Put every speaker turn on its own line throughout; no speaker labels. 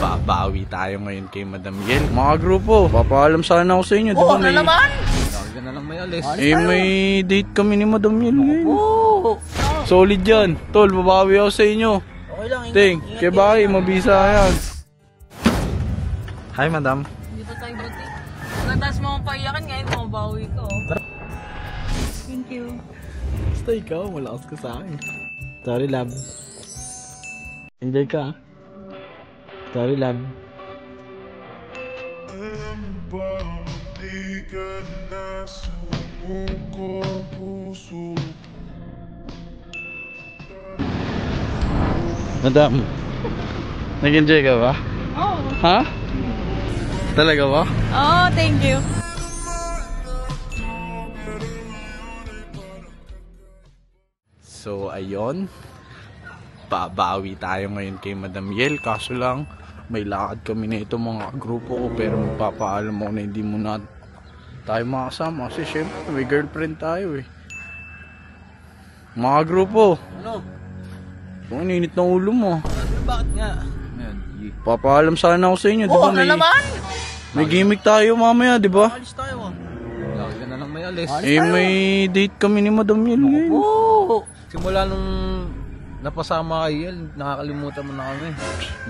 Babawi tayo ngayon kay Madam Yel. Mga grupo, papaalam sana ako sa inyo.
Oo, ano naman?
Lagi na lang may alis.
May date kami ni Madam Yel ngayon. Solid yan. Tol, babawi ako sa inyo.
Okay lang,
Ting, kaya bye, mabisa yan. Hi, Madam.
Hindi pa tayo buti. Pagkatas mo akong paiyakan ngayon, mabawi ko. Thank you.
Basta ikaw, malakas ka sa akin. Sorry, love. Enjoy ka. Sorry, love. Madam, nag-enjoy ka ba?
Oo.
Ha? Talaga ba?
Oo, thank you.
So, ayun. Babawi tayo ngayon kay Madam Yel. Kaso lang, may lakad kami na ito mga grupo ko. Pero magpapaalam mo na hindi mo na tayo makasama. Kasi syempre, may girlfriend tayo eh. Mga grupo.
Ano?
Kung ininit ng ulo mo.
Bakit nga?
Papaalam sana ako sa inyo. Diba
Ano naman?
may gimmick tayo mamaya, diba?
Alis tayo.
Lagi na lang may alis.
May date kami ni Madam Yel ngayon.
Oo.
Simula nung napasama kay Yel, nakakalimutan mo na kami.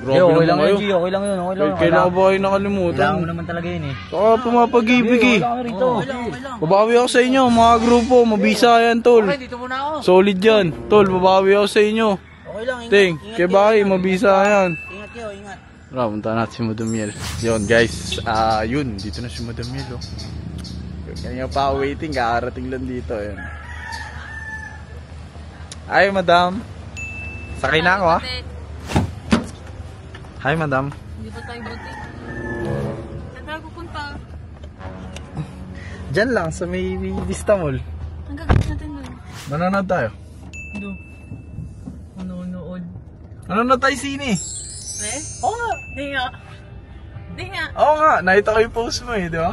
Grabe naman kayo.
Okay lang yun, okay lang.
Kailangan ba kayo nakalimutan?
Kailangan mo naman talaga yun eh.
Saka pumapag-ibig eh.
Okay lang.
Babawi ako sa inyo, mga grupo. Mabisa yan, tol.
Okay, dito muna ako.
Solid yan. Tol, babawi ako sa inyo.
Okay lang, ingat.
Ting, kaya bye, mabisa yan.
Ingat kayo, ingat.
Tara, punta natin si Madam Yel. Yun, guys. Yun, dito na si Madam Yel, oh. Kanina pa waiting, kakarating lang dito. Ayan. Hi, Madam. Sakay na ako, ha? Hi, Madam.
Hindi pa tayo buti. Saan tayo pupunta?
Diyan lang, sa may Vista Mall.
Ang gagawin natin doon.
Manonood tayo.
Manonood.
Manonood tayo sine.
Eh?
Oo nga.
Hindi nga. Hindi nga.
Oo nga, nakita ko yung post mo eh, di ba?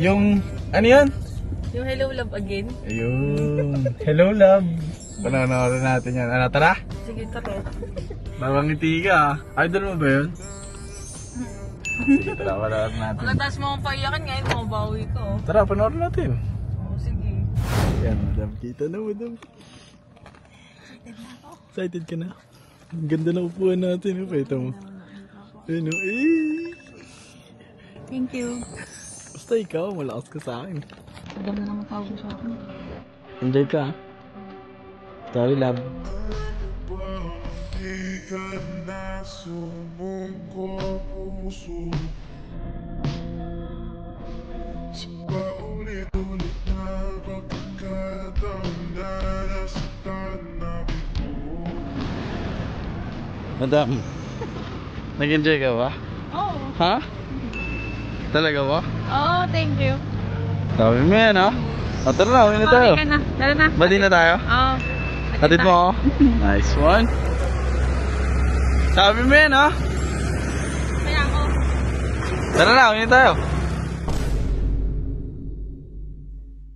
Yung, ano yan?
Yung Hello Love Again.
Ayun. Hello, love. Panonood natin yan. Ano, tara?
Sige, tara.
Babangiti ka, ah. Idol mo ba yun? Sige, tara, panonood natin.
Pagkatas mo akong paiyakan ngayon, mabawi ko.
Tara, panonood natin.
Oo, sige.
Yan, Madam. Kita na, Madam. Excited ka na? Ang ganda na upuan natin. Ito mo. Ayun, oh. Eh.
Thank you.
Basta ikaw, malakas ka sa akin.
Madam na naman tawag sa akin.
Enjoy ka. Sorry, love. Madam, nag-enjoy ka ba?
Oo.
Ha? Talaga ba?
Oo, thank you.
Sabi mo yan, ha? O, tara na, uwi na tayo.
Okay ka na. Tara na.
Badi na tayo?
Oo.
Hatid mo ako? Nice one. Sabi mo yan, ha?
Kaya ako.
Tara na, uwi na tayo.